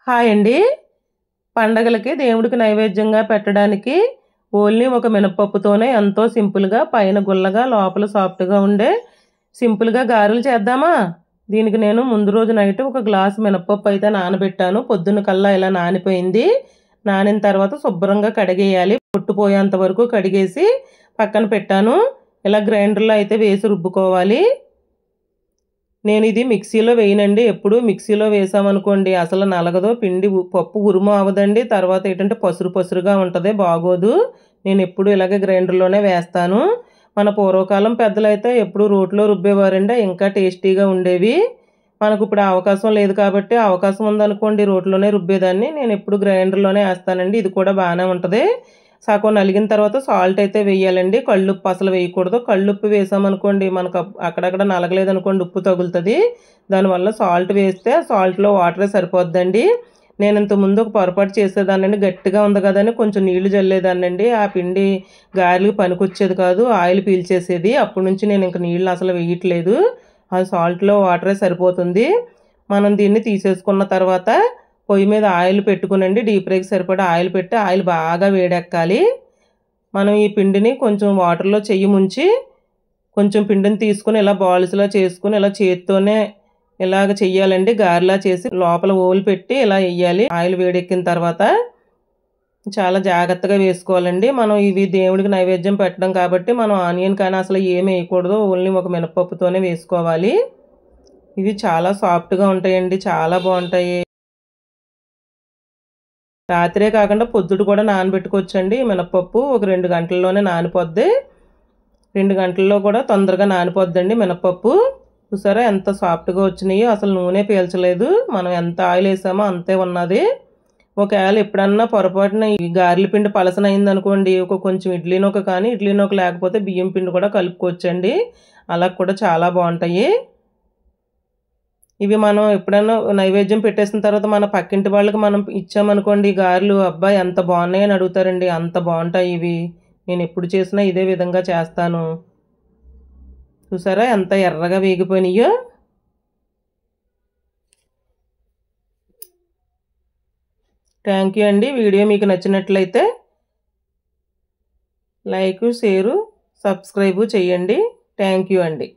Hi అండి. పండగలకి దేవుడికి నైవేద్యంగా పెట్టడానికి ఓన్లీ ఒక మినపప్పుతోనే ఎంతో సింపుల్‌గా పైన గుల్లగా లోపల సాఫ్ట్‌గా ఉండే సింపుల్‌గా గారెలు చేద్దామా? దీనికి నేను ముందు రోజు నైట్ ఒక గ్లాస్ మినపప్పు అయితే నానబెట్టాను. పొద్దున్న కల్లా ఇలా నానిపోయింది. నానిన తర్వాత శుభ్రంగా కడిగేయాలి. పొట్టు పోయేంత వరకు కడిగేసి పక్కన పెట్టాను. ఇలా గ్రైండర్‌లో అయితే వేసి రుబ్బుకోవాలి. నేను ఇది మిక్సీలో వేయనండి. ఎప్పుడు మిక్సీలో వేసామనుకోండి అసలు నలగదు. పిండి పప్పు ఉరుము అవ్వదండి. తర్వాత ఏంటంటే పసురు పసురుగా ఉంటది. బాగోదు. నేను ఎప్పుడు ఇలాగే గ్రైండర్‌లోనే వేస్తాను. మన పూర్వకాలం పెద్దలైతే ఎప్పుడు రోట్లో రుబ్బేవారండి. ఇంకా టేస్టీగా ఉండేవి. మనకు ఇప్పుడు అవకాశం లేదు కాబట్టి అవకాశం ఉందనుకోండి రోట్లోనే రుబ్బేదాన్ని. నేను ఎప్పుడు గ్రైండర్‌లోనే ఏస్తానండి. ఇది కూడా బాగానే ఉంటది. సగం నలిగిన తర్వాత సాల్ట్ అయితే వేయాలండి. కళ్ళుప్పు అసలు వేయకూడదు. కళ్ళుప్పు వేసామనుకోండి మనకు అక్కడక్కడ నలగలేదనుకోండి ఉప్పు తగులుతుంది. దానివల్ల సాల్ట్ వేస్తే సాల్ట్‌లో వాటరే సరిపోద్దండి. నేను ఇంతకుముందు ఒక పొరపాటు చేసేదాన్నండి. గట్టిగా ఉంది కదని కొంచెం నీళ్లు జల్లేదాన్నండి. ఆ పిండి గారెలకు పనికొచ్చేది కాదు. ఆయిల్ పీల్చేసేది. అప్పటి నుంచి నేను ఇంక నీళ్లు అసలు వేయట్లేదు. ఆ సాల్ట్‌లో వాటరే సరిపోతుంది. మనం దీన్ని తీసేసుకున్న తర్వాత పొయ్యి మీద ఆయిల్ పెట్టుకునండి. డీప్ ఫ్రైకి సరిపడా ఆయిల్ పెట్టి ఆయిల్ బాగా వేడెక్కాలి. మనం ఈ పిండిని కొంచెం వాటర్‌లో చెయ్యి ముంచి కొంచెం పిండిని తీసుకొని ఇలా బాల్స్‌లా చేసుకొని ఇలా చేత్తోనే ఇలాగ చెయ్యాలండి. గారెలా చేసి లోపల హోల్ పెట్టి ఇలా ఎయ్యాలి. ఆయిల్ వేడెక్కిన తర్వాత చాలా జాగ్రత్తగా వేసుకోవాలండి. మనం ఇవి దేవుడికి నైవేద్యం పెట్టడం కాబట్టి మనం ఆనియన్ కానీ అసలు ఏమి వేయకూడదు. ఓన్లీ ఒక మినపప్పుతోనే వేసుకోవాలి. ఇవి చాలా సాఫ్ట్‌గా ఉంటాయండి. చాలా బాగుంటాయి. రాత్రే కాకుండా పొద్దుట కూడా నానబెట్టుకోవచ్చండి. మినపప్పు ఒక 2 గంటల్లోనే నానిపోద్ది. 2 గంటల్లో కూడా తొందరగా నానిపోద్దండి మినపప్పు. చూసారా ఎంత సాఫ్ట్‌గా వచ్చినాయో. అసలు నూనె పీల్చలేదు. మనం ఎంత ఆయిల్ వేసామో అంతే ఉన్నది. ఒకవేళ ఎప్పుడన్నా పొరపాటున ఈ గారెల పిండి పలసనయిందనుకోండి ఒక కొంచెం ఇడ్లీ నూక కానీ ఇడ్లీ నూక లేకపోతే బియ్యం పిండి కూడా కలుపుకోవచ్చండి. అలా కూడా చాలా బాగుంటాయి. ఇవి మనం ఎప్పుడైనా నైవేద్యం పెట్టేసిన తర్వాత మన పక్కింటి వాళ్ళకి మనం ఇచ్చామనుకోండి గారెలు, అబ్బాయి ఎంత బాగున్నాయి అని అడుగుతారండి. అంత బాగుంటాయి ఇవి. నేను ఎప్పుడు చేసినా ఇదే విధంగా చేస్తాను. చూసారా ఎంత ఎర్రగా వేగిపోయినాయో. థ్యాంక్ యూ అండి. వీడియో మీకు నచ్చినట్లయితే లైక్, షేరు, సబ్స్క్రైబ్ చేయండి. థ్యాంక్ యూ అండి.